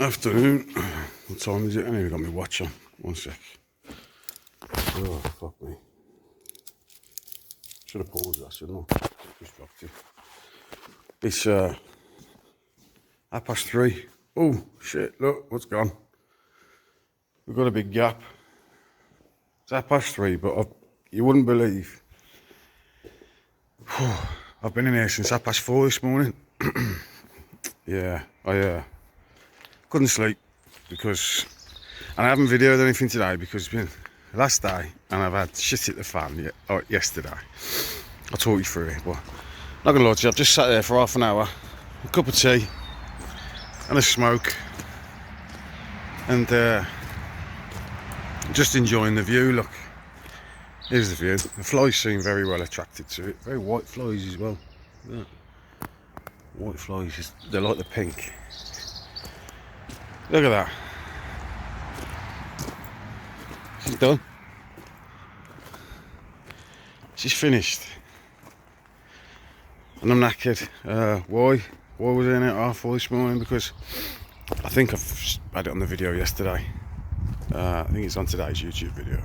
Afternoon. What time is it? I nearly got my watch on. One sec. Oh, fuck me. Should have paused that, shouldn't I? Just dropped it. It's 3:30. Oh, shit, look, what's gone? We've got a big gap. It's 3:30, but you wouldn't believe. I've been in here since 4:30 this morning. Yeah, I couldn't sleep because, and I haven't videoed anything today because it's been the last day and I've had shit at the fan yesterday. I'll talk you through it, but not gonna lie to you, I've just sat there for half an hour, a cup of tea and a smoke, and just enjoying the view. Look, here's the view. The flies seem very well attracted to it. Very white flies as well. Yeah. White flies, they like the pink. Look at that. She's done. She's finished. And I'm knackered. Why? Why was I in it at 4:30 this morning? Because I think I've had it on the video yesterday. I think it's on today's YouTube video.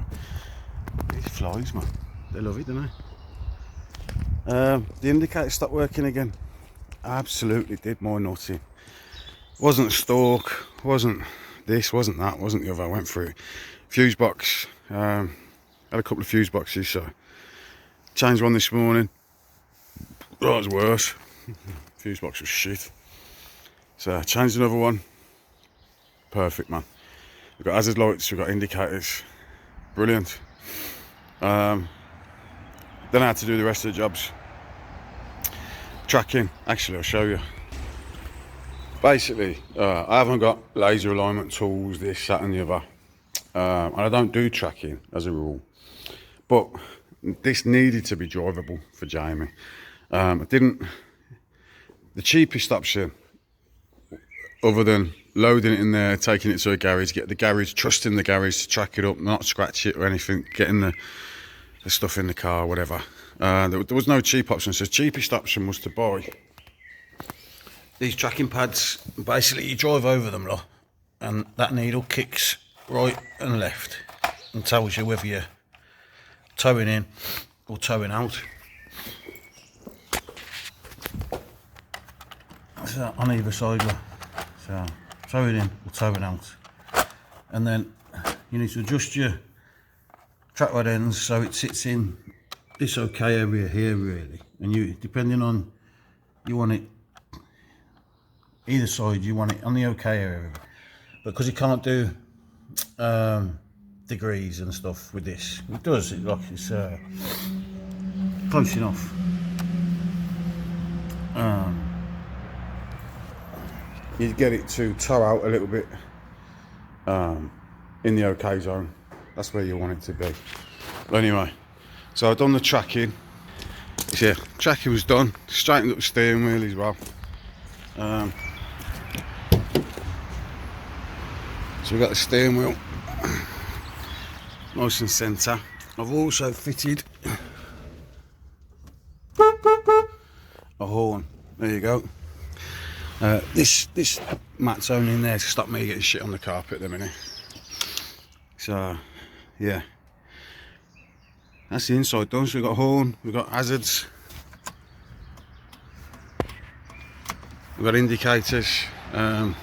These flies, man. They love it, don't they? The indicator stopped working again. Absolutely did my nutting. Wasn't a stalk, wasn't this, wasn't that, wasn't the other. I went through fuse box, had a couple of fuse boxes, so changed one this morning. Oh, it was worse. Fuse box was shit. So changed another one. Perfect, man. We've got hazard lights, we've got indicators. Brilliant. Then I had to do the rest of the jobs. Tracking, actually I'll show you. Basically, I haven't got laser alignment tools, this, that and the other. And I don't do tracking as a rule. But this needed to be drivable for Jamie. The cheapest option, other than loading it in there, taking it to a garage, get the garage, trusting the garage to track it up, not scratch it or anything, getting the stuff in the car, whatever. There was no cheap option, so the cheapest option was to buy these tracking pads. Basically, you drive over them, lot, and that needle kicks right and left and tells you whether you're towing in or towing out. So on either side, lot. So towing in or towing out, and then you need to adjust your track rod ends so it sits in this okay area here really, and you, depending on, you want it either side, you want it on the okay area, but because you can't do degrees and stuff with this, it does, it like it's close enough. You get it to toe out a little bit in the okay zone. That's where you want it to be. But anyway, so I've done the tracking. Yeah, tracking was done. Straightened up the steering wheel as well. So we've got the steering wheel nice and centre. I've also fitted a horn. There you go. This mat's only in there to stop me getting shit on the carpet at the minute. So yeah, that's the inside done. So we've got a horn, we've got hazards, we've got indicators, and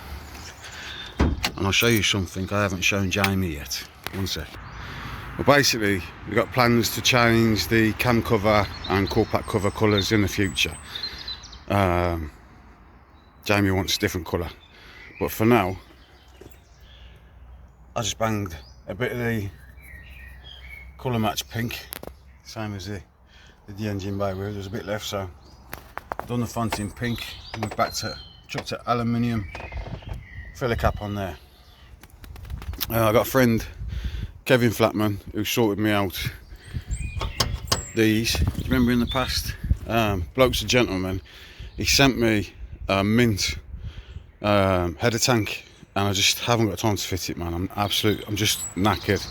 I'll show you something I haven't shown Jamie yet. One sec. Well, basically we've got plans to change the cam cover and Corepack cover colours in the future. Jamie wants a different colour, but for now I just banged a bit of the colour match pink, same as the engine bay wheel. There's a bit left, so I've done the font in pink and went back to chucked an aluminium filler cap on there. I got a friend, Kevin Flatman, who sorted me out these. Do you remember in the past? Bloke's a gentleman. He sent me a mint header tank, and I just haven't got time to fit it, man. I'm just knackered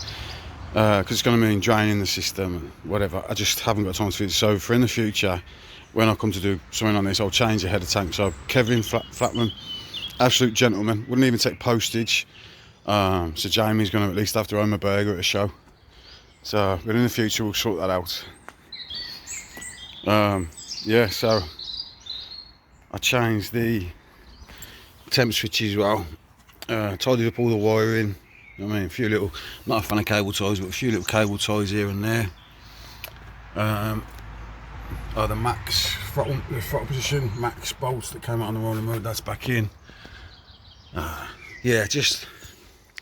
because it's going to mean draining the system and whatever. I just haven't got time to fit it. So for in the future, when I come to do something on this, I'll change the header tank. So Kevin Flatman, absolute gentleman, wouldn't even take postage. So Jamie's going to at least have to own a burger at a show. So, but in the future we'll sort that out. Yeah, so I changed the temp switch as well. Tidied up all the wiring. I mean, a few little, not a fan of cable ties, but a few little cable ties here and there. The max throttle position, max bolts that came out on the rolling mode, that's back in. Yeah, just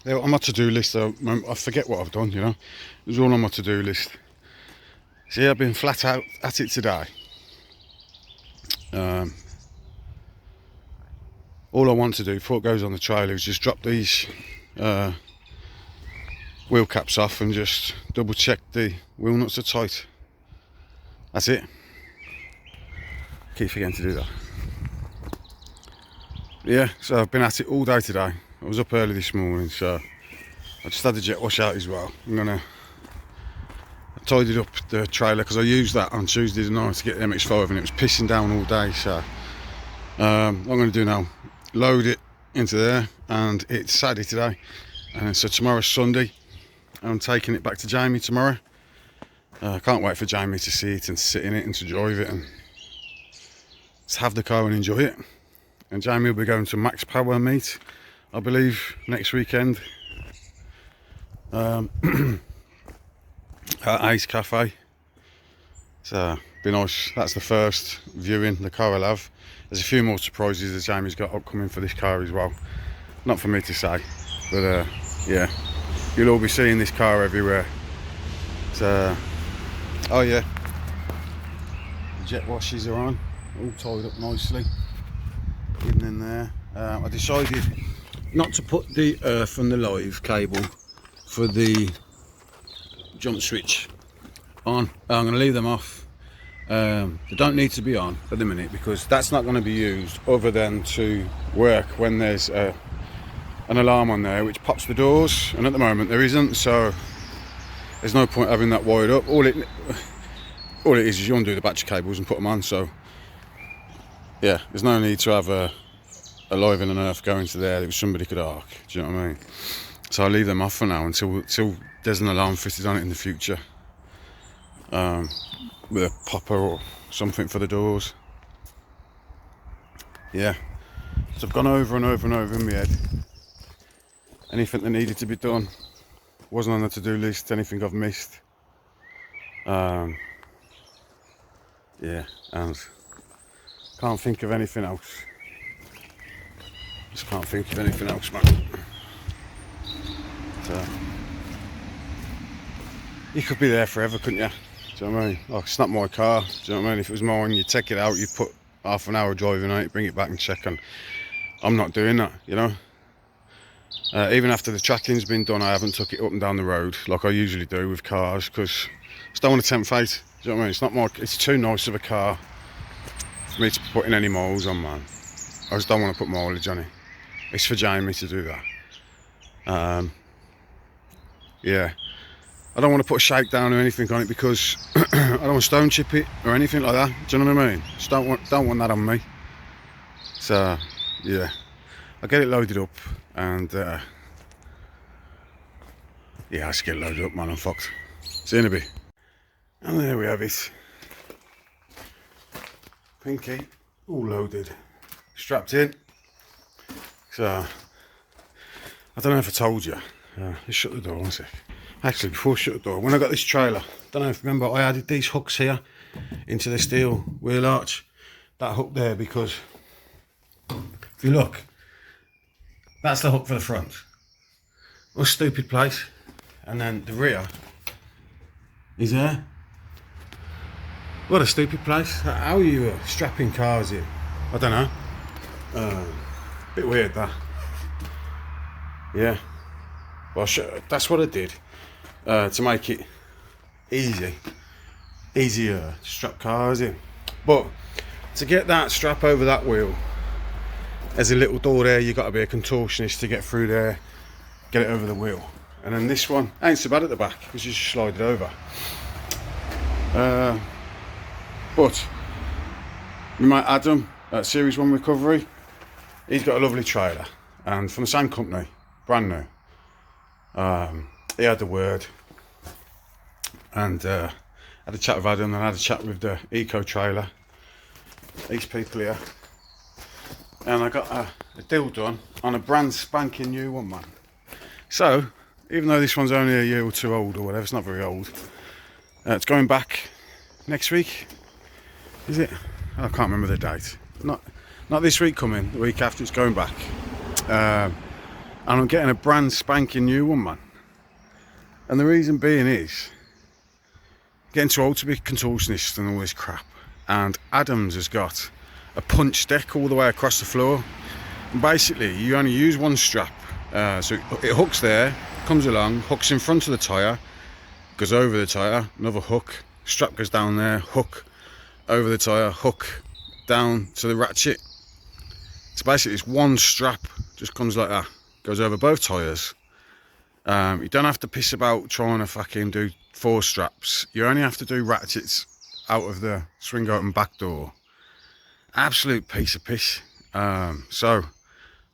on my to-do list. I forget what I've done, you know. It was all on my to-do list. So yeah, I've been flat out at it today. All I want to do before it goes on the trailer is just drop these wheel caps off and just double check the wheel nuts are tight. That's it. Keep forgetting to do that. Yeah, so I've been at it all day today. I was up early this morning, so I just had the jet wash out as well. I tidied up the trailer because I used that on Tuesday night to get the MX-5 and it was pissing down all day. So what I'm going to do now, load it into there, and it's Saturday today, and so tomorrow's Sunday. I'm taking it back to Jamie tomorrow. I can't wait for Jamie to see it and sit in it and to drive it and just have the car and enjoy it. And Jamie will be going to Max Power meet, I believe, next weekend at Ace Cafe. So be nice. That's the first viewing the car will have. There's a few more surprises that Jamie's got upcoming for this car as well. Not for me to say, but yeah, you'll all be seeing this car everywhere. So, oh yeah, the jet washes are on, all tied up nicely, hidden in there. I decided not to put the earth and the live cable for the jump switch on. I'm going to leave them off. They don't need to be on at the minute because that's not going to be used other than to work when there's an alarm on there which pops the doors, and at the moment there isn't, so there's no point having that wired up. All it is you undo the battery cables and put them on. So yeah, there's no need to have a live and an earth going to there that somebody could arc. Do you know what I mean? So I'll leave them off for now until there's an alarm fitted on it in the future, with a popper or something for the doors. Yeah, so I've gone over and over and over in my head anything that needed to be done. Wasn't on the to-do list, anything I've missed. Yeah, and can't think of anything else. Just can't think of anything else, man. So, you could be there forever, couldn't you? Do you know what I mean? Like, it's not my car. Do you know what I mean? If it was mine, you'd take it out, you'd put half an hour driving on it, bring it back and check, and I'm not doing that, you know? Even after the tracking's been done, I haven't took it up and down the road like I usually do with cars, because I just don't want to tempt fate. Do you know what I mean? It's not my, it's too nice of a car for me to be putting any miles on, man. I just don't want to put mileage on it. It's for Jamie to do that. Yeah. I don't want to put a shakedown or anything on it because I don't want to stone chip it or anything like that. Do you know what I mean? Just don't want that on me. So, yeah. I'll get it loaded up and yeah, I just get it loaded up, man. I'm fucked. See you in a bit. And there we have it. Pinky, all loaded, strapped in. So, I don't know if I told you. Let's shut the door one sec. Actually, before I shut the door, when I got this trailer, don't know if you remember, I added these hooks here into the steel wheel arch. That hook there, because if you look, that's the hook for the front. What a stupid place. And then the rear is there. What a stupid place. How are you strapping cars in? I don't know. Bit weird that. Yeah. Well, that's what I did to make it easier to strap cars in. But to get that strap over that wheel, there's a little door there. You've got to be a contortionist to get through there, get it over the wheel. And then this one ain't so bad at the back because you just slide it over. But we might Adam at Series 1 Recovery, he's got a lovely trailer, and from the same company, brand new. He had the word, and had a chat with Adam, and had a chat with the Eco Trailer, these people here, and I got a deal done on a brand spanking new one, man. So, even though this one's only a year or two old or whatever, it's not very old, it's going back next week, is it? I can't remember the date. Not this week coming, the week after it's going back. And I'm getting a brand spanking new one, man. And the reason being is, getting too old to be a contortionist and all this crap. And Adams has got a punch deck all the way across the floor. And basically, you only use one strap. So it hooks there, comes along, hooks in front of the tyre, goes over the tyre, another hook, strap goes down there, hook over the tyre, hook down to the ratchet. So basically it's one strap, just comes like that, goes over both tyres. You don't have to piss about trying to fucking do 4 straps. You only have to do ratchets out of the swing open back door. Absolute piece of piss. So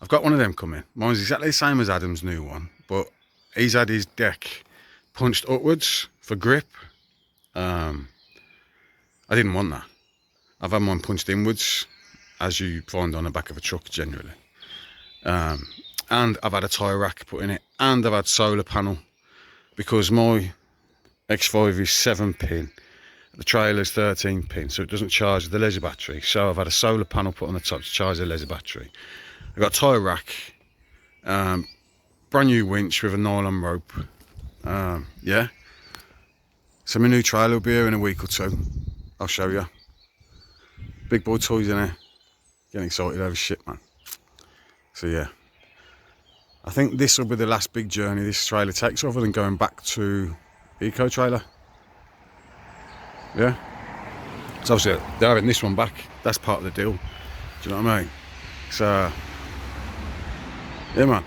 I've got one of them coming. Mine's exactly the same as Adam's new one, but he's had his deck punched upwards for grip. I didn't want that. I've had mine punched inwards, as you find on the back of a truck generally. And I've had a tyre rack put in it, and I've had solar panel, because my X5 is 7 pin, the trailer's 13 pin, so it doesn't charge the leisure battery. So I've had a solar panel put on the top to charge the leisure battery. I've got a tyre rack, brand new winch with a nylon rope. Yeah. So my new trailer will be here in a week or two. I'll show you. Big boy toys in here. Getting excited over shit, man. So yeah. I think this will be the last big journey this trailer takes, other than going back to Eco Trailer. Yeah. So obviously they're having this one back. That's part of the deal. Do you know what I mean? So yeah, man.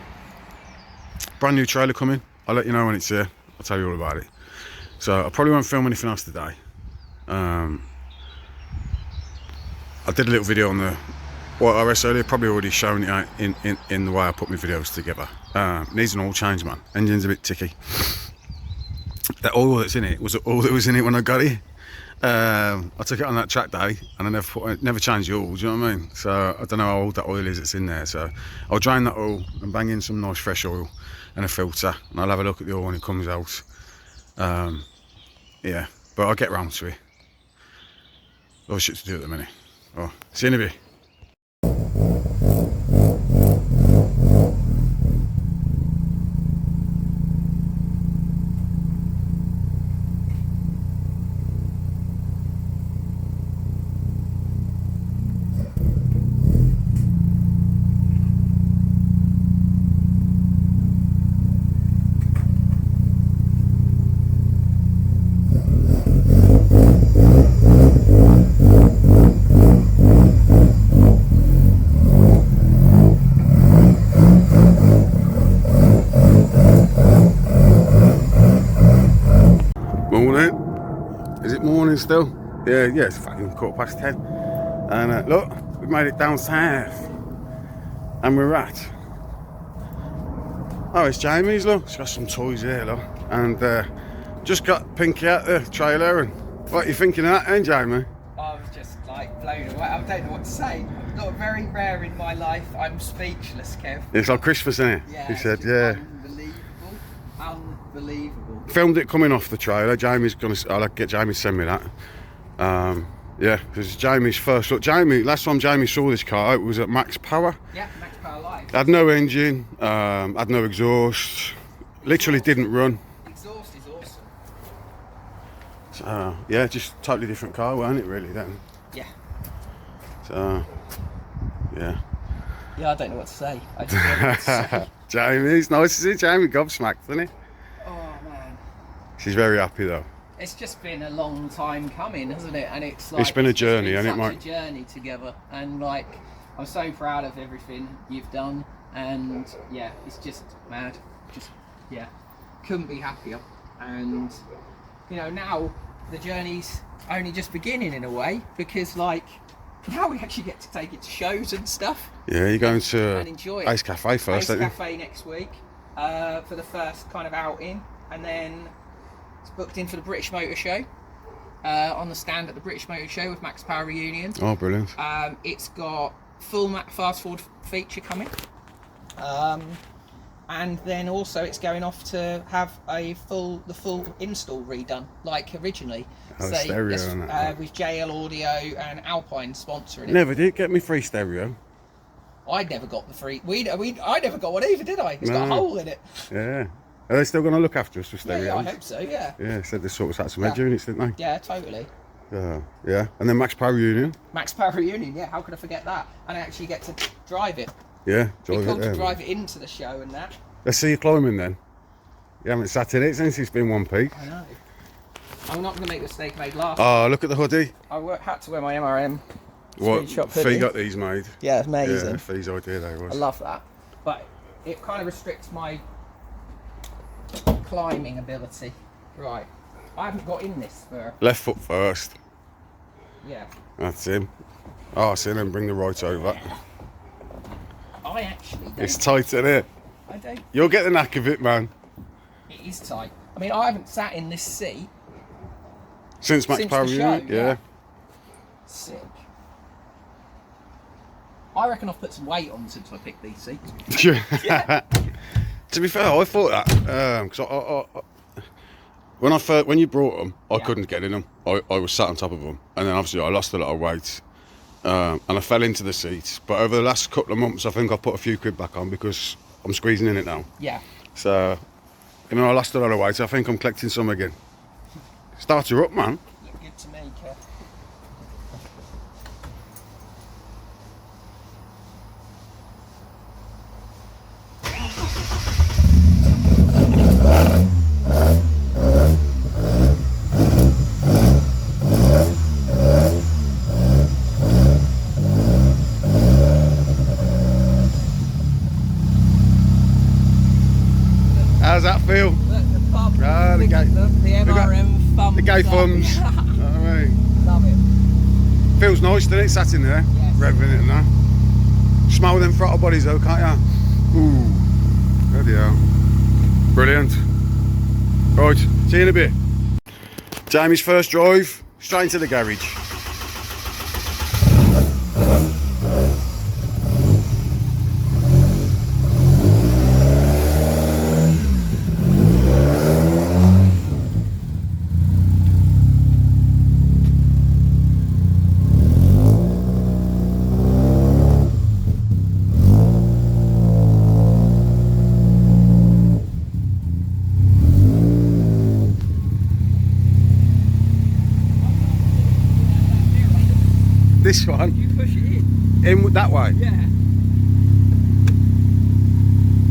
Brand new trailer coming. I'll let you know when it's here. I'll tell you all about it. So I probably won't film anything else today. I did a little video on the RS earlier, probably already shown it out in the way I put my videos together. Needs an oil change, man. Engine's a bit ticky. The oil that's in it was all that was in it when I got it. I took it on that track day and I never changed the oil, do you know what I mean? So I don't know how old that oil is that's in there. So I'll drain that oil and bang in some nice fresh oil and a filter, and I'll have a look at the oil when it comes out. Yeah, but I'll get round to it. Oh, shit to do at the minute. Oh, see you in a bit. Morning. Is it morning still? Yeah, it's fucking 10:15. And look, we've made it down south. And we're at. Oh, it's Jamie's, look. It's got some toys here, look. And just got Pinky out the trailer. And what are you thinking of that, then, Jamie? I was just like blown away. I don't know what to say. Not very rare in my life. I'm speechless, Kev. It's like Christmas, isn't it? Yeah, He said, it's yeah. Unbelievable. Filmed it coming off the trailer. Jamie's gonna. I'll get Jamie to send me that. Yeah, because Jamie's first look. Jamie, last time Jamie saw this car, it was at Max Power. Yeah, Max Power Live. Had no engine, had no exhaust. Literally didn't run. Exhaust is awesome. So yeah, just totally different car, weren't it? Really then. Yeah. So yeah. Yeah, I don't know what to say. I just don't know what to say. Jamie's nice to see Jamie gobsmacked, isn't he? Oh man. She's very happy though. It's just been a long time coming, hasn't it? And it's like It's been a journey, it's hasn't it, such Mike? a journey together, and like I'm so proud of everything you've done, and yeah, it's just mad. Just yeah, couldn't be happier. And you know, now the journey's only just beginning in a way, because like now we actually get to take it to shows and stuff. Yeah, you're going to And enjoy it. Ace Cafe first, Ace aren't you? Cafe next week for the first kind of outing, and then it's booked in for the British Motor Show on the stand at the British Motor Show with Max Power Reunion. Oh, brilliant. It's got full fast forward feature coming, and then also it's going off to have the full install redone like originally. Oh, stereo and that. With JL Audio and Alpine sponsoring it. Never did get me free stereo. I never got the free. I never got one either, did I? It's got a No. hole in it. Yeah. Are they still going to look after us with Yeah, stereo? I hope so. Yeah. Yeah, said they sort us out some head Yeah. units, didn't they? Yeah, totally. Yeah. And then Max Power Union. Max Power Reunion. Yeah, how could I forget that? And I actually get to drive it. Yeah, Be drive cool it to there. drive it into the show and that. Let's see you climbing then. You haven't sat in it since it's been one peak. I know. I'm not going to make the mistake I made last. Oh, look at the hoodie. Had to wear my MRM. What? Screenshot Fee hoodie. got these made. Yeah, it's amazing. Yeah, Fee's idea they I was. love that. But it kind of restricts my climbing ability. Right. I haven't got in this for. Left foot first. Yeah. That's him. Oh, see, then bring the right over. I actually don't. It's tight in it. I don't. You'll get the knack of it, man. It is tight. I mean, I haven't sat in this seat Since Max since Power the Union, show. yeah. Sick. I reckon I've put some weight on since I picked these seats. To be fair, I thought that because when you brought them, I Yeah. couldn't get in them. I was sat on top of them, and then obviously I lost a lot of weight, and I fell into the seats. But over the last couple of months, I think I've put a few quid back on because I'm squeezing in it now. Yeah. So, even though I lost a lot of weight, I think I'm collecting some again. Start her up, man. Look good to me, Kev. How's that feel? Look, the pub. Ah, the the, gay- the MRM thumbs. The gay up. thumbs. You know what I mean? Love it. Feels nice, doesn't it? Sat in there, Yes. revving it and that. Smell them throttle bodies though, can't you? Ooh, bloody hell. Brilliant. Right, see you in a bit. Jamie's first drive, straight into the garage. This one. You push it in. In that way. Yeah.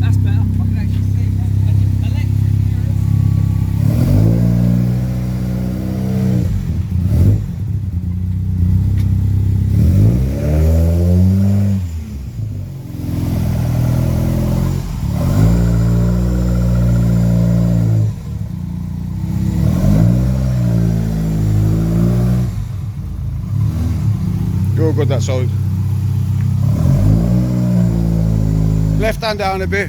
That's better. I can actually see that. Electric mirrors. You're good that side. Left hand down a bit.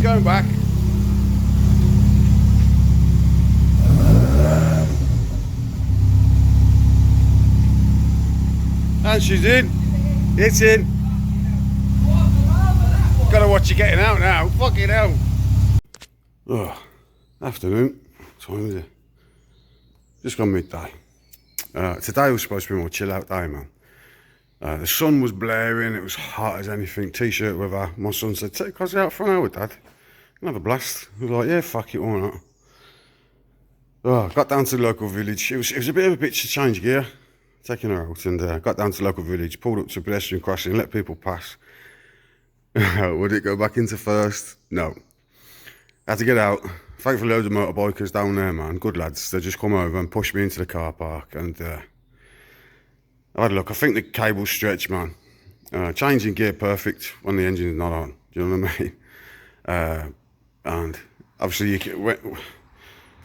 Going back. And she's in. It's in. Gotta watch you getting out now. Fucking hell. Oh, afternoon. What time is it? Just gone midday. Today was supposed to be more chill out day, man. The sun was blaring, it was hot as anything, t-shirt weather. My son said, take Cosy out for an hour, Dad. Have a blast. I was like, yeah, fuck it, why not? Oh, got down to the local village. It was a bit of a bitch to change gear, taking her out, and got down to the local village, pulled up to a pedestrian crossing, let people pass. Would it go back into first? No. Had to get out. Thankfully, loads of motorbikers down there, man. Good lads. They just come over and pushed me into the car park, and I had a look. I think the cable's stretched, man. Changing gear perfect when the engine's not on. Do you know what I mean? And obviously, if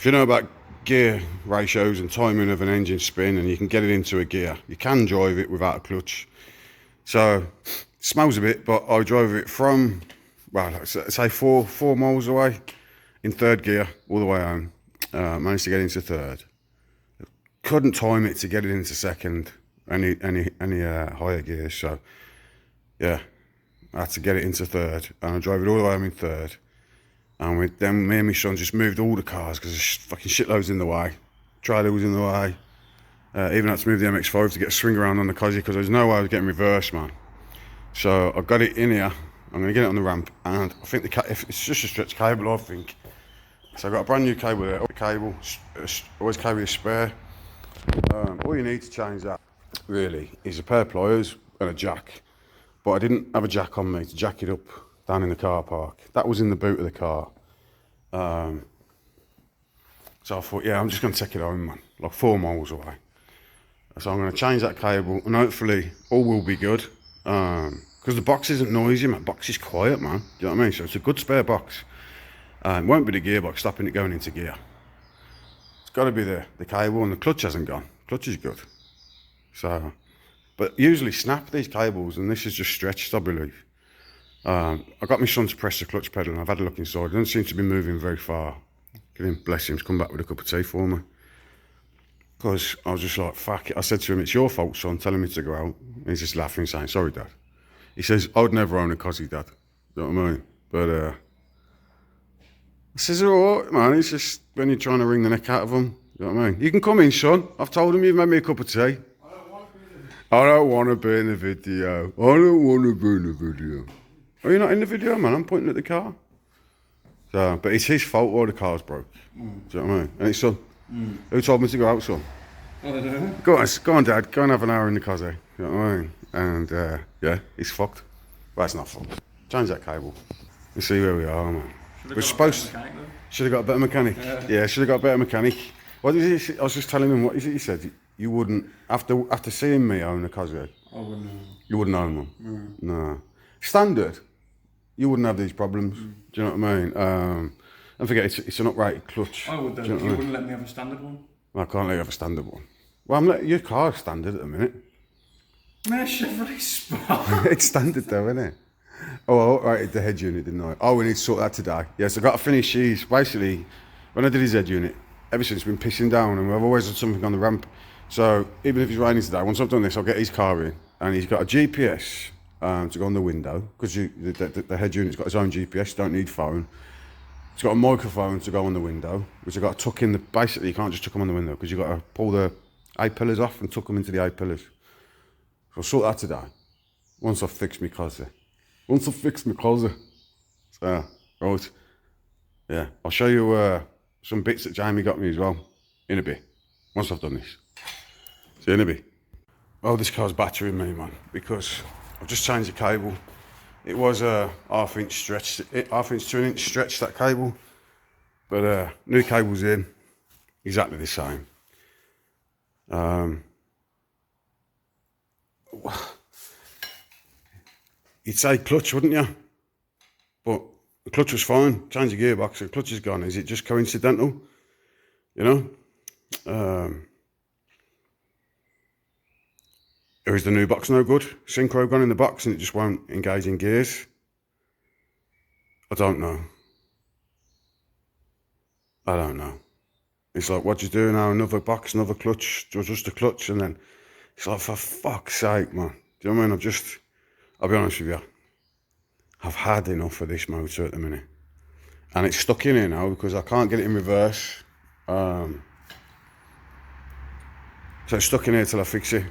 you know about gear ratios and timing of an engine spin, and you can get it into a gear, you can drive it without a clutch. So it smells a bit, but I drove it from, well, let's say four miles away in third gear all the way home. Managed to get into third. Couldn't time it to get it into second, any higher gears. So yeah, I had to get it into third, and I drove it all the way home in third. And then me and my son just moved all the cars because there's fucking shitloads in the way. Trailer was in the way. Even had to move the MX-5 to get a swing around on the Cosy because there's no way I was getting reverse, man. So I got it in here. I'm going to get it on the ramp, and I think if it's just a stretch cable, I think. So I got a brand new cable there. Always carry a spare. All you need to change that really is a pair of pliers and a jack. But I didn't have a jack on me to jack it up down in the car park. That was in the boot of the car. So I thought, yeah, I'm just going to take it home, man, like 4 miles away. So I'm going to change that cable, and hopefully all will be good. Because the box isn't noisy, man. Box is quiet, man. Do you know what I mean? So it's a good spare box. It won't be the gearbox stopping it going into gear. It's got to be the cable, and the clutch hasn't gone. Clutch is good. So, but usually snap these cables, and this is just stretched, I believe. I got my son to press the clutch pedal, and I've had a look inside. It doesn't seem to be moving very far. Get him, bless him, to come back with a cup of tea for me. Because I was just like, fuck it. I said to him, it's your fault, son, telling me to go out. And he's just laughing, saying, sorry, Dad. He says, I would never own a Cosy, Dad. You know what I mean? But I says, all right, man. It's just when you're trying to wring the neck out of them. You know what I mean? You can come in, son. I've told him you've made me a cup of tea. I don't want to be in the video. I don't want to be in the video. Are you not in the video, man? I'm pointing at the car. So, but it's his fault why the car's broke. Do you know what I mean? And it's son. Who told me to go out, son? I don't know. Go on, Dad. Go and have an hour in the Cosy. You know what I mean? And yeah, he's fucked. Well, it's not fucked. Change that cable. You see where we are, man. We're supposed to. Should have got a better mechanic. Yeah, should have got a better mechanic. What did he? I was just telling him, what is it he said? You wouldn't, after seeing me own a Cosy, I wouldn't know. you wouldn't own one. No. Standard, you wouldn't have these problems. Do you know what I mean? Don't forget, it's an uprated clutch. I would, though. Do you know You what I mean? wouldn't let me have a standard one. I can't let you have a standard one. Well, I'm letting your car standard at the minute. Man, Chevrolet Spark. It's standard though, isn't it? Oh, I rated the head unit, didn't I? Oh, we need to sort that today. Yes, I've got to finish his. Basically, when I did his head unit, ever since it's been pissing down, and I've always had something on the ramp. So even if it's raining today, once I've done this, I'll get his car in, and he's got a GPS to go on the window, because the head unit's got its own GPS. You don't need phone. It's got a microphone to go on the window, which I've got to tuck in. Basically, you can't just tuck them on the window because you've got to pull the A-pillars off and tuck them into the A-pillars. So I'll sort that today. Once I've fixed my closet. So, right. Yeah, I'll show you some bits that Jamie got me as well in a bit. Once I've done this. See you in a bit. Oh, this car's battering me, man, because I've just changed the cable. It was a half-inch stretch, half-inch to an inch stretch, that cable. But new cable's in, exactly the same. You'd say clutch, wouldn't you? But the clutch was fine. Change the gearbox, the clutch is gone. Is it just coincidental? You know? Or is the new box no good? Synchro gone in the box and it just won't engage in gears? I don't know. I don't know. It's like, what do you do now? Another box, another clutch, just a clutch, and then it's like, for fuck's sake, man. Do you know what I mean? I'll be honest with you. I've had enough of this motor at the minute. And it's stuck in here now because I can't get it in reverse. So it's stuck in here till I fix it.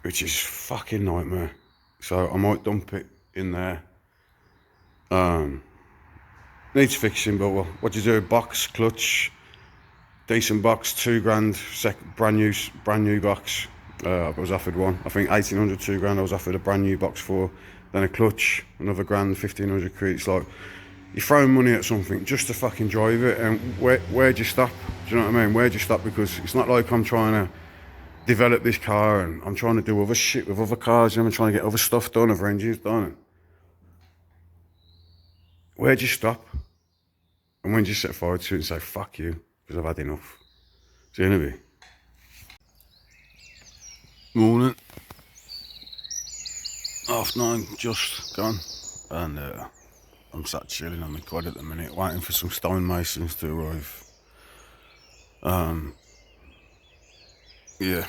Which is fucking nightmare. So I might dump it in there. Needs fixing, but well, what do you do? Box, clutch, decent box, £2,000, brand new box. I was offered one. I think 1,800, £2,000. I was offered a brand new box for. Then a clutch, another grand, 1,500 quid. It's like you're throwing money at something just to fucking drive it, and where'd you stop? Do you know what I mean? Where'd you stop? Because it's not like I'm trying to develop this car and I'm trying to do other shit with other cars, and I'm trying to get other stuff done, other engines done. Where'd you stop? And when do you set forward to it and say, fuck you, because I've had enough? See you in a bit. Morning. 9:30, just gone. And I'm sat chilling on my quad at the minute, waiting for some stonemasons to arrive. Yeah.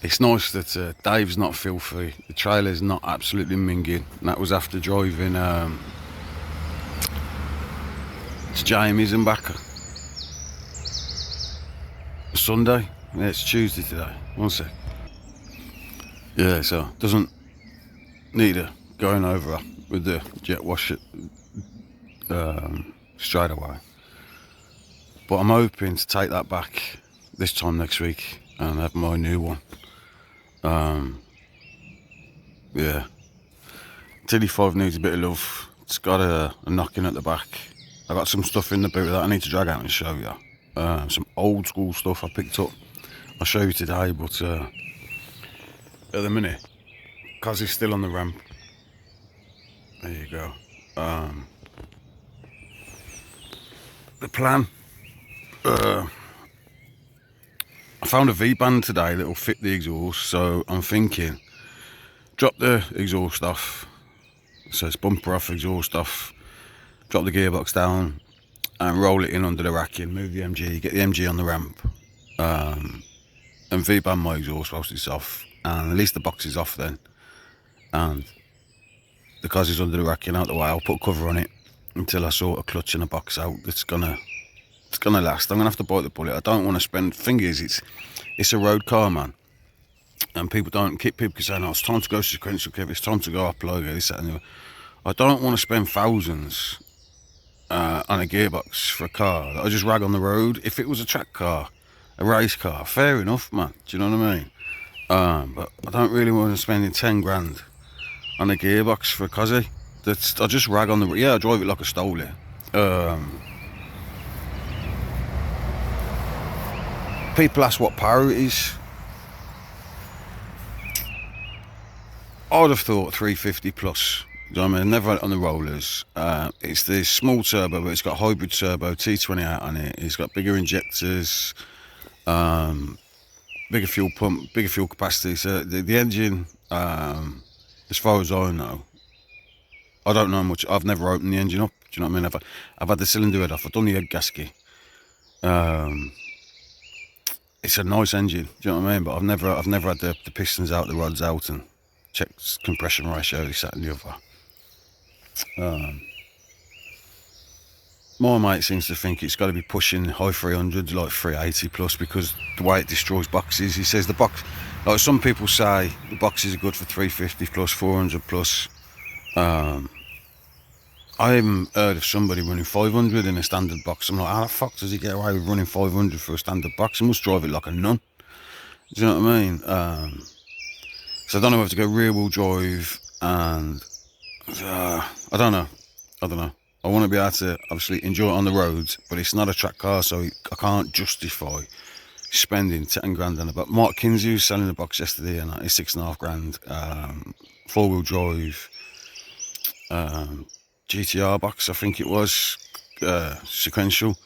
It's nice that Dave's not filthy, the trailer's not absolutely minging, and that was after driving to Jamie's and back. Sunday? Yeah, it's Tuesday today. 1 sec. Yeah, so doesn't need a going over with the jet wash straight away. But I'm hoping to take that back this time next week and have my new one. Yeah. TD5 needs a bit of love. It's got a knocking at the back. I got some stuff in the boot that I need to drag out and show you. Some old school stuff I picked up. I'll show you today, but at the minute, because he's still on the ramp. There you go. The plan. I found a V-band today that will fit the exhaust, so I'm thinking drop the exhaust off, so it's bumper off, exhaust off, drop the gearbox down and roll it in under the racking, move the MG, get the MG on the ramp, and V-band my exhaust whilst it's off, and at least the box is off then, and because it's under the racking out the way, I'll put a cover on it until I sort a clutch and a box out. It's gonna last. I'm gonna have to bite the bullet. I don't want to spend. Thing is, it's a road car, man, and people can say, no, it's time to go sequential, Kev, it's time to go upload this, that, and the other. I don't want to spend thousands on a gearbox for a car that I just rag on the road. If it was a track car, a race car, fair enough, man. Do you know what I mean? But I don't really want to spend 10 grand on a gearbox for a cozzy. I just rag on the. Yeah, I drive it like I stole it. People ask what power it is. I'd have thought 350 plus You know what I mean? Never had it on the rollers. It's the small turbo, but it's got hybrid turbo, T28 on it. It's got bigger injectors, bigger fuel pump, bigger fuel capacity. So the engine, as far as I know, I don't know much. I've never opened the engine up. Do you know what I mean? I've had the cylinder head off. I've done the head gasket. It's a nice engine. Do you know what I mean? But I've never had the pistons out, the rods out, and checked compression ratio, this, that, and the other. My mate seems to think it's got to be pushing high 300s, like 380 plus, because the way it destroys boxes. He says the box, like some people say, the boxes are good for 350 plus, 400 plus. I even heard of somebody running 500 in a standard box. I'm like, how the fuck does he get away with running 500 for a standard box? He must drive it like a nun. Do you know what I mean? So I don't know whether to go rear wheel drive, and I don't know. I want to be able to obviously enjoy it on the roads, but it's not a track car, so I can't justify spending 10 grand on it. But Mark Kinsey was selling the box yesterday, and it's 6.5 grand. 4-wheel drive, GTR box, I think it was, sequential.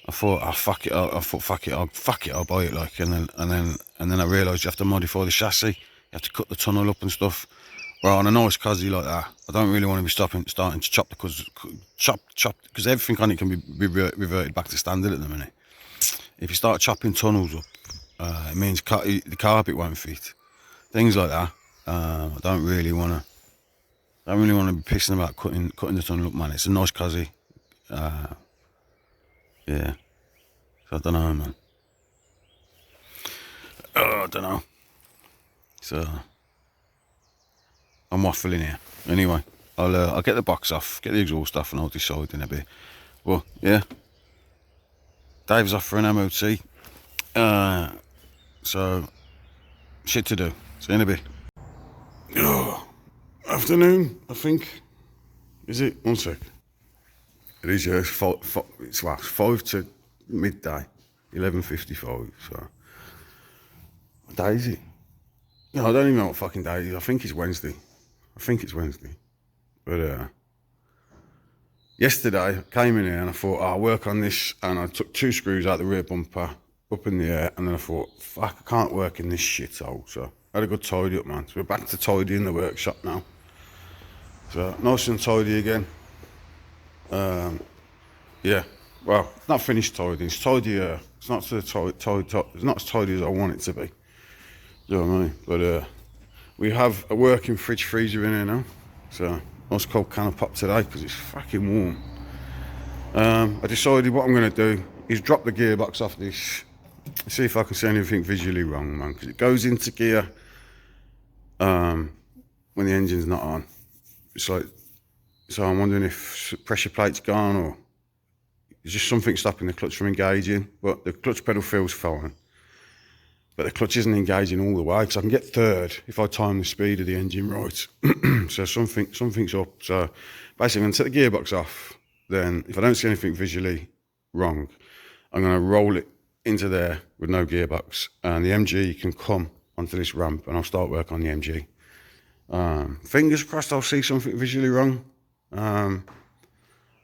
I thought, oh, fuck it, I'll buy it, like, and then I realised you have to modify the chassis, you have to cut the tunnel up and stuff. Well, on a nice cosy like that, I don't really want to be starting to chop, because everything on it can be reverted back to standard at the minute. If you start chopping tunnels up, it means the carpet won't fit. Things like that. I don't really want to be pissing about cutting the tunnel up, man. It's a nice cosy. Yeah. So I don't know, man. I don't know. So I'm waffling here. Anyway, I'll get the box off, get the exhaust off, and I'll decide in a bit. Well, yeah. Dave's off for an MOT. So shit to do. See you in a bit. Oh, afternoon, I think. Is it? 1 sec. It is, yeah. It's 5 to midday, 11:55. So what day is it? No, I don't even know what fucking day it is. I think it's Wednesday. But yesterday I came in here and I thought, I'll work on this, and I took 2 screws out the rear bumper up in the air, and then I thought, fuck, I can't work in this shithole. So I had a good tidy up, man. So we're back to tidying the workshop now. So nice and tidy again. Yeah. Well, not finished tidying. It's tidier. It's not so it's not as tidy as I want it to be. You know what I mean? But we have a working fridge freezer in here now. So nice cold can of pop today because it's fucking warm. I decided what I'm going to do is drop the gearbox off this. See if I can see anything visually wrong, man. Because it goes into gear when the engine's not on. It's like, so I'm wondering if pressure plate's gone, or it's just something stopping the clutch from engaging. But the clutch pedal feels fine. But the clutch isn't engaging all the way, because I can get third if I time the speed of the engine right. So something's up. So basically I'm going to take the gearbox off. Then if I don't see anything visually wrong, I'm going to roll it into there with no gearbox, and the MG can come onto this ramp, and I'll start work on the MG. Fingers crossed I'll see something visually wrong.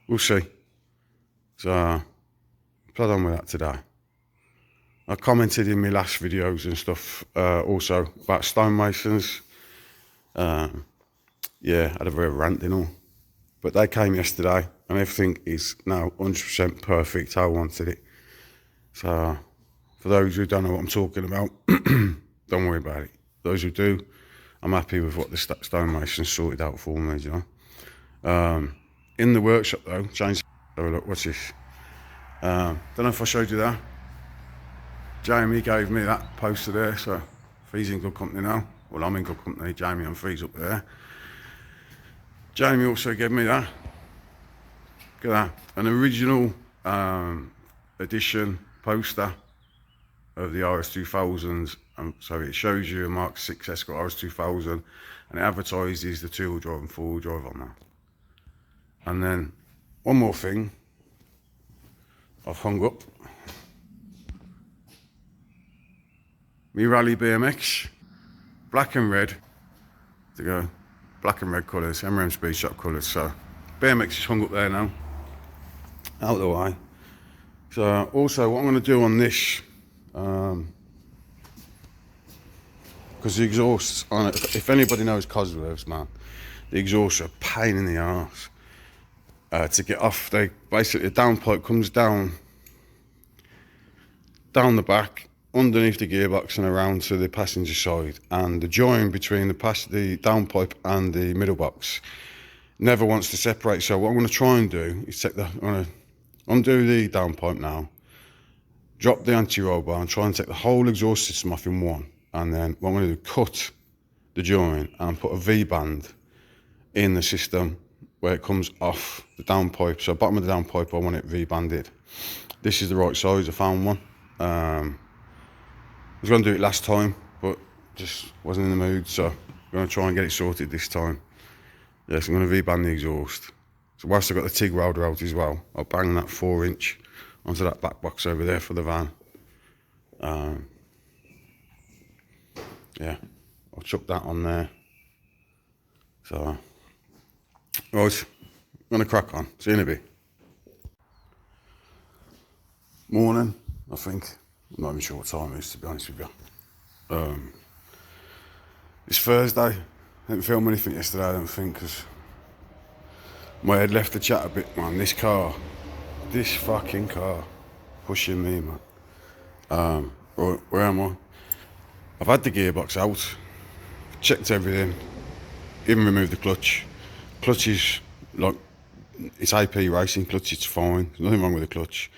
We'll see. So plod on with that today. I commented in my last videos and stuff also about stonemasons. Yeah, I had a very rant and all. But they came yesterday and everything is now 100% perfect how I wanted it. So for those who don't know what I'm talking about, don't worry about it. Those who do, I'm happy with what the stonemasons sorted out for me, you know. In the workshop though, change. Oh look, what's this? Don't know if I showed you that. Jamie gave me that poster there, so he's in good company now. Well, I'm in good company. Jamie and Free's up there. Jamie also gave me that. Look at that. An original edition poster of the RS2000s. So it shows you a Mark 6 Escort RS2000, and it advertises the 2-wheel drive and 4-wheel drive on that. And then one more thing I've hung up. Me Rally BMX, black and red, to go black and red colours, MRM Speed Shop colours. So BMX is hung up there now, out of the way. So also what I'm going to do on this, because the exhausts on it, if anybody knows Cosworths, man, the exhausts are a pain in the arse to get off. They basically, the downpipe comes down the back, underneath the gearbox and around to the passenger side, and the join between the downpipe and the middle box never wants to separate. So what I'm going to try and do is I'm going to undo the downpipe now, drop the anti-roll bar and try and take the whole exhaust system off in one, and then what I'm going to do, cut the join and put a V-band in the system where it comes off the downpipe. So bottom of the downpipe, I want it V-banded. This is the right size, I found one. I was going to do it last time, but just wasn't in the mood, so I'm going to try and get it sorted this time. Yes, I'm going to V-band the exhaust. So whilst I've got the TIG welder out as well, I'll bang that 4-inch onto that back box over there for the van. Yeah, I'll chuck that on there. So, right, I'm going to crack on. See you in a bit. Morning, I think. I'm not even sure what time it is, to be honest with you. It's Thursday. I didn't film anything yesterday, I don't think, because my head left the chat a bit, man. This fucking car, pushing me, man. Right, where am I? I've had the gearbox out, checked everything, even removed the clutch. Clutch is like, it's AP racing clutch, it's fine. There's nothing wrong with the clutch.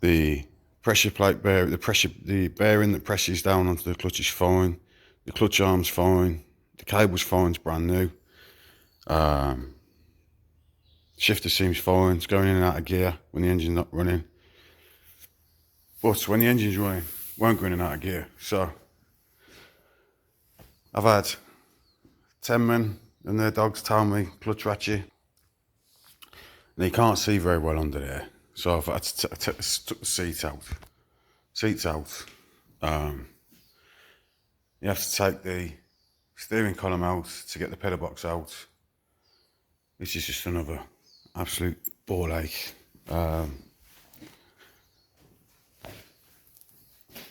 The pressure plate bearing, the bearing that presses down onto the clutch is fine. The clutch arm's fine. The cable's fine, it's brand new. Shifter seems fine, it's going in and out of gear when the engine's not running. But when the engine's running, it won't go in and out of gear. So I've had 10 men and their dogs tell me clutch ratchet. And you can't see very well under there. So I've had to take the seat out. Seats out. You have to take the steering column out to get the pedal box out. This is just another absolute ball ache. But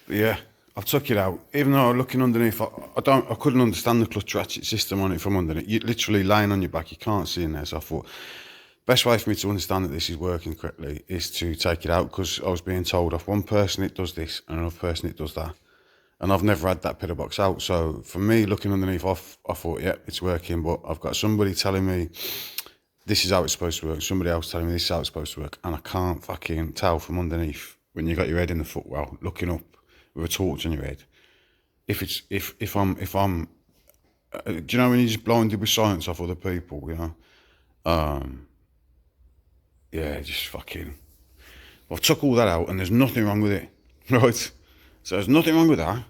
yeah, I've took it out. Even though looking underneath, I couldn't understand the clutch ratchet system on it from underneath. You're literally lying on your back, you can't see in there. So I thought, best way for me to understand that this is working correctly is to take it out, because I was being told off one person it does this and another person it does that. And I've never had that pedal box out. So for me, looking underneath, I thought, yeah, it's working. But I've got somebody telling me this is how it's supposed to work. Somebody else telling me this is how it's supposed to work. And I can't fucking tell from underneath when you got your head in the footwell, looking up with a torch on your head. If I'm, do you know when you're just blinded with science off other people, you know? Yeah, just fucking. I've took all that out and there's nothing wrong with it, right? So there's nothing wrong with that.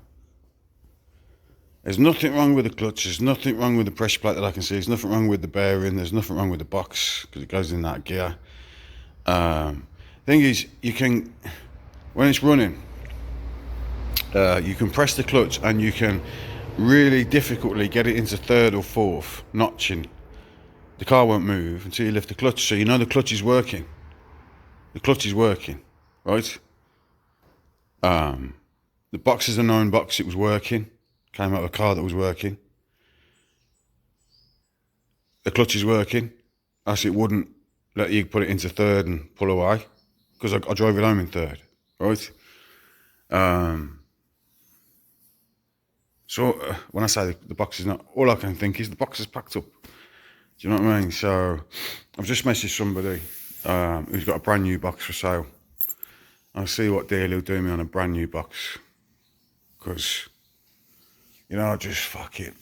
There's nothing wrong with the clutch. There's nothing wrong with the pressure plate that I can see. There's nothing wrong with the bearing. There's nothing wrong with the box because it goes in that gear. Thing is, you can, when it's running, you can press the clutch and you can really difficultly get it into third or fourth notching. The car won't move until you lift the clutch, so you know the clutch is working. The clutch is working, right? The box is a known box, it was working. Came out of a car that was working. The clutch is working, as it wouldn't let you put it into third and pull away, because I drove it home in third, right? So when I say the box is not, all I can think is the box is packed up. Do you know what I mean? So I've just messaged somebody who's got a brand new box for sale. I'll see what deal he'll do me on a brand new box. Because, you know, just fuck it.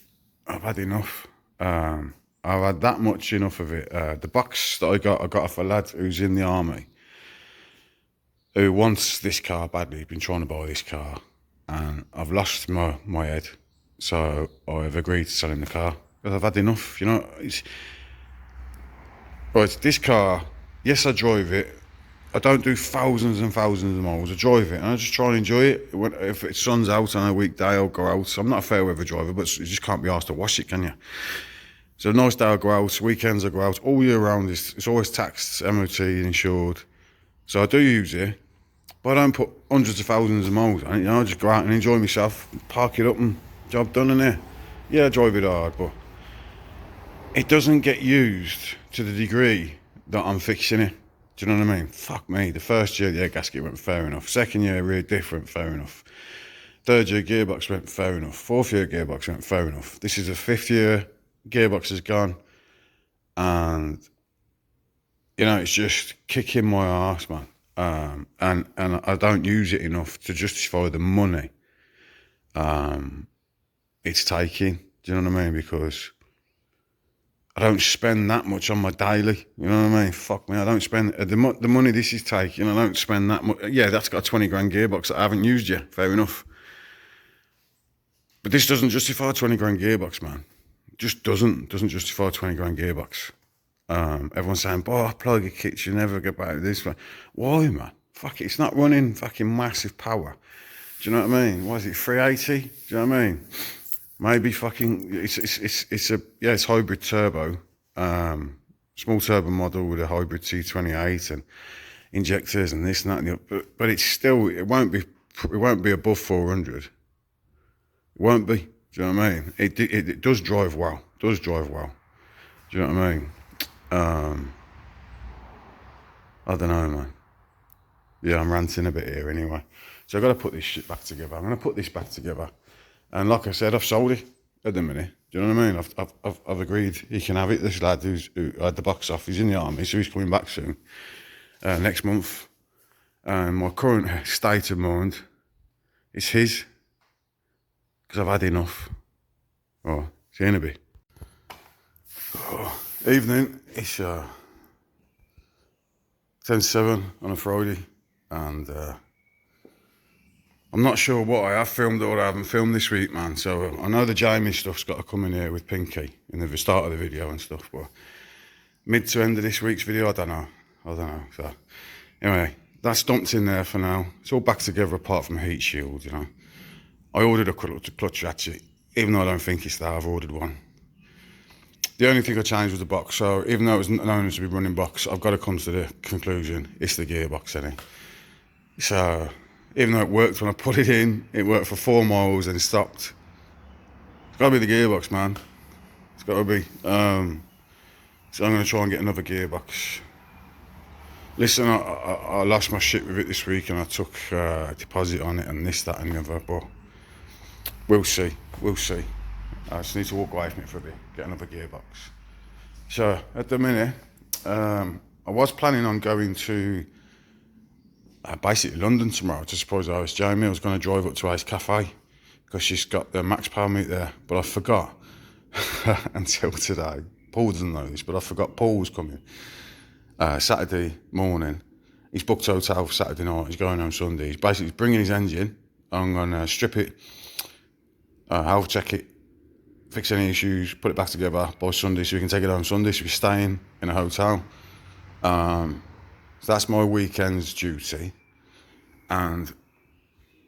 I've had enough. I've had that much enough of it. The box that I got off a lad who's in the army, who wants this car badly. He's been trying to buy this car. And I've lost my head. So I've agreed to sell him the car. Because I've had enough, you know. Right, this car, yes, I drive it I don't do thousands and thousands of miles. I drive it and I just try and enjoy it. If the sun's out on a weekday, I'll go out. I'm not a fair weather driver, but you just can't be asked to wash it, can you? So a nice day I'll go out, weekends I go out, all year round it's always taxed, MOT, insured. So I do use it, but I don't put hundreds of thousands of miles on it, you know, I just go out and enjoy myself, park it up and job done in there. Yeah, I drive it hard, but it doesn't get used to the degree that I'm fixing it. Do you know what I mean? Fuck me, the first year the air gasket went fair enough, second year really different, fair enough. Third year gearbox went fair enough, fourth year gearbox went fair enough. This is the fifth year, gearbox is gone, and you know it's just kicking my arse, man. And I don't use it enough to justify the money it's taking. Do you know what I mean? Because I don't spend that much on my daily. You know what I mean? Fuck me, I don't spend the money this is taking. I don't spend that much. Yeah, that's got a 20 grand gearbox that I haven't used yet. Fair enough. But this doesn't justify a 20 grand gearbox, man. Just doesn't justify a 20 grand gearbox. Everyone's saying, "Oh, plug your kits, you never get back to this one." Why, man? Fuck it, it's not running fucking massive power. Do you know what I mean? What is it, 380? Do you know what I mean? Maybe fucking, it's hybrid turbo. Small turbo model with a hybrid T28 and injectors and this and that. And the, but it's still, it won't be above 400. It won't be. Do you know what I mean? It does drive well. Do you know what I mean? I don't know, man. Yeah, I'm ranting a bit here anyway. So I've got to put this shit back together. I'm going to put this back together. And like I said, I've sold it at the minute. Do you know what I mean? I've agreed he can have it. This lad who had the box off, he's in the army, so he's coming back soon. Next month. And my current state of mind is his. Because I've had enough. Oh, it's going to be. Oh, evening, it's 10:07 on a Friday, and I'm not sure what I have filmed or what I haven't filmed this week, man. So I know the Jamie stuff's got to come in here with Pinky in the start of the video and stuff, but mid to end of this week's video, I don't know. So anyway, that's dumped in there for now. It's all back together apart from heat shield, you know. I ordered a clutch ratchet, even though I don't think it's there, I've ordered one. The only thing I changed was the box, so even though it was known to be running box, I've got to come to the conclusion, it's the gearbox, isn't it? So, even though it worked when I put it in, it worked for 4 miles and stopped. It's got to be the gearbox, man. It's got to be. So I'm going to try and get another gearbox. Listen, I lost my shit with it this week and I took a deposit on it and this, that and the other, but we'll see. I just need to walk away from it for a bit, get another gearbox. So, at the minute, I was planning on going to basically London tomorrow to surprise Iris Jamie. I was going to drive up to Ice Cafe because she's got the Max Power meet there, but I forgot until today. Paul doesn't know this, but I forgot Paul was coming Saturday morning. He's booked a hotel for Saturday night, he's going home Sunday. He's bringing his engine. I'm going to strip it, health check it, fix any issues, put it back together by Sunday so we can take it home Sunday. So we're staying in a hotel. So that's my weekend's duty. And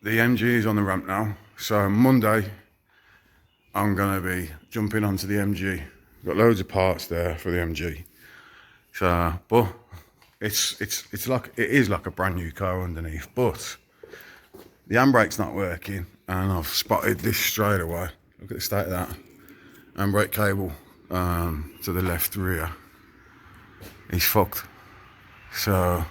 the MG is on the ramp now. So Monday, I'm going to be jumping onto the MG. Got loads of parts there for the MG. So, but it is like a brand new car underneath. But the handbrake's not working, and I've spotted this straight away. Look at the state of that. Handbrake cable to the left rear. He's fucked. So,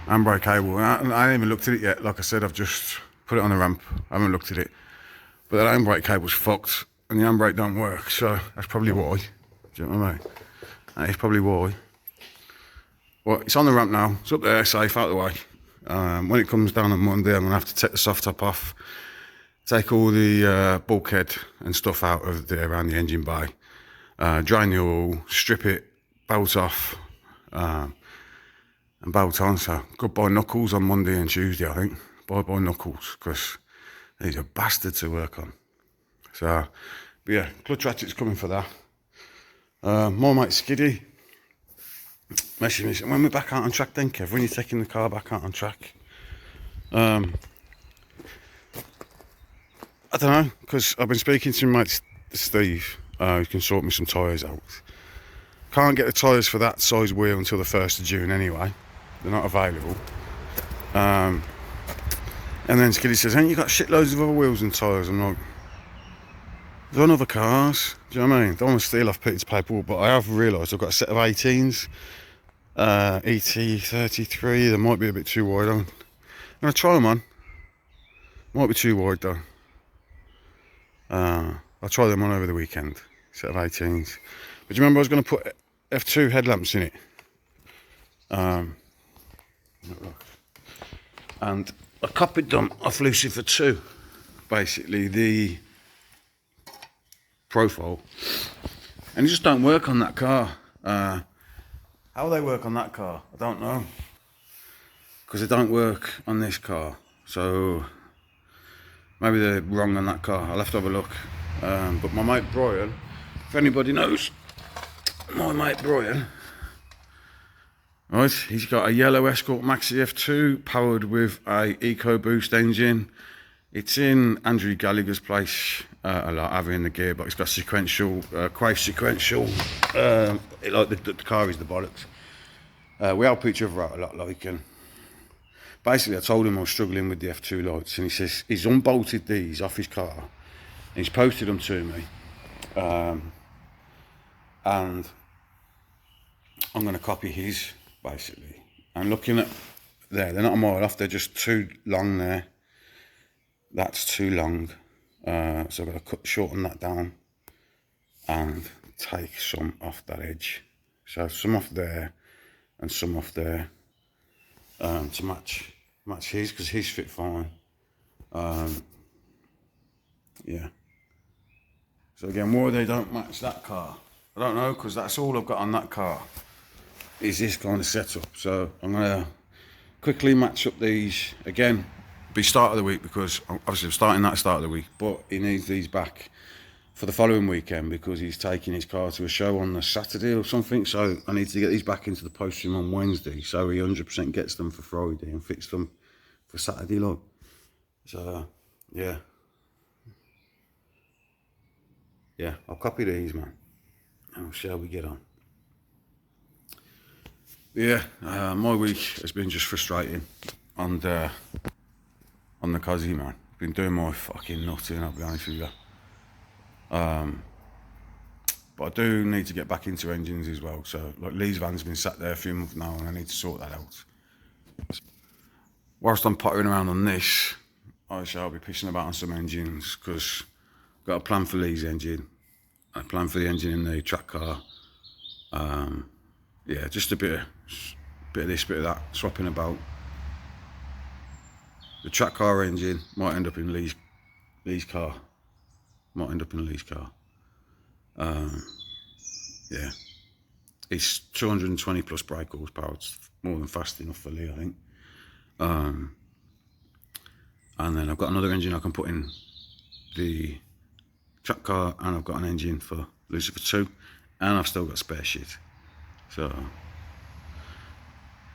handbrake cable. I haven't even looked at it yet. Like I said, I've just put it on the ramp. I haven't looked at it. But that handbrake cable's fucked, and the handbrake don't work. So that's probably why. Do you know what I mean? That is probably why. Well, it's on the ramp now. It's up there, safe, out of the way. When it comes down on Monday, I'm going to have to take the soft top off, take all the bulkhead and stuff out of there around the engine bay, drain the oil, strip it, bolt off, and bolt on. So goodbye knuckles on Monday and Tuesday, I think. Bye knuckles, because he's a bastard to work on. So, but yeah, clutch ratchet's coming for that. My mate Skiddy, messaged me saying, when we're back out on track then, Kev, when you're taking the car back out on track. I don't know, because I've been speaking to my mate Steve, who can sort me some tyres out. Can't get the tyres for that size wheel until the 1st of June anyway. They're not available. And then Skiddy says, ain't you got shitloads of other wheels and tyres? I'm like, they're on other cars. Do you know what I mean? Don't want to steal off Peter's paperwork, but I have realised I've got a set of 18s. ET33, they might be a bit too wide on. I'm going to try them on. Might be too wide though. I'll try them on over the weekend. Set of 18s. But do you remember I was going to put F2 headlamps in it? And I copied them off Lucifer 2. Basically the profile. And it just don't work on that car. How they work on that car, I don't know. Because they don't work on this car. So maybe they're wrong on that car. I'll have to have a look. But my mate Brian, if anybody knows, my mate Brian, right, he's got a yellow Escort Maxi F2 powered with a EcoBoost engine. It's in Andrew Gallagher's place a lot, having the gearbox. It's got sequential, quite sequential. Like the car is the bollocks. We help each other out a lot, like, and basically I told him I was struggling with the F2 lights, and he says he's unbolted these off his car, and he's posted them to me, and I'm going to copy his, basically. And looking at there, they're not a mile off, they're just too long there. That's too long, so I've got to shorten that down and take some off that edge. So some off there and some off there, to match his, because his fit fine. Yeah. So again, why they don't match that car, I don't know, because that's all I've got on that car is this kind of setup. So I'm gonna quickly match up these again. Be start of the week, because obviously I'm starting that start of the week, but he needs these back for the following weekend because he's taking his car to a show on the Saturday or something. So I need to get these back into the post room on Wednesday, so he 100% gets them for Friday and fix them for Saturday, look. So yeah, I'll copy these, man, and we'll see how we get on. Yeah, my week has been just frustrating on the Cosy, man. Been doing my fucking nutting, I'll be honest with you. But I do need to get back into engines as well. So like Lee's van's been sat there a few months now, and I need to sort that out. Whilst I'm pottering around on this, I shall be pissing about on some engines, because I've got a plan for Lee's engine, a plan for the engine in the track car. Yeah, just a bit of this, bit of that, swapping about. The track car engine might end up in Lee's car. Yeah, it's 220 plus brake horsepower. It's more than fast enough for Lee, I think. And then I've got another engine I can put in the track car, and I've got an engine for Lucifer 2, and I've still got spare shit. So,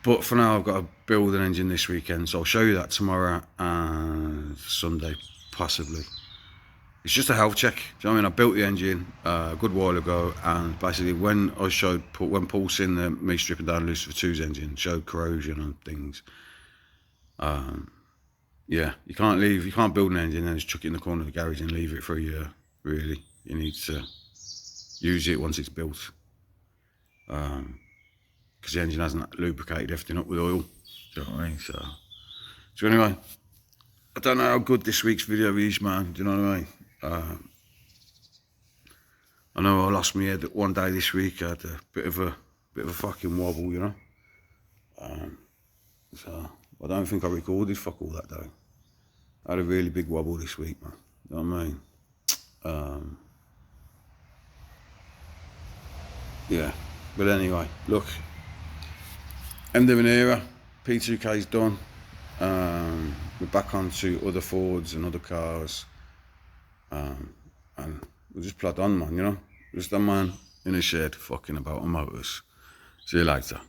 but for now I've got to build an engine this weekend, so I'll show you that tomorrow and Sunday, possibly. It's just a health check. Do you know what I mean? I built the engine a good while ago, and basically when Paul seen me stripping down Lucifer 2's engine, showed corrosion and things. Yeah, you can't build an engine and just chuck it in the corner of the garage and leave it for a year, really. You need to use it once it's built. Because the engine hasn't lubricated everything up with oil. Do you know what I mean? So anyway, I don't know how good this week's video is, man. Do you know what I mean? I know I lost my head one day this week. I had a bit of a fucking wobble, you know. So I don't think I recorded fuck all that day. I had a really big wobble this week, man. You know what I mean? Yeah, but anyway, look, end of an era. P2K's done. We're back onto other Fords and other cars, and we'll just plod on, man. You know, just a man in a shed fucking about on motors. See you later.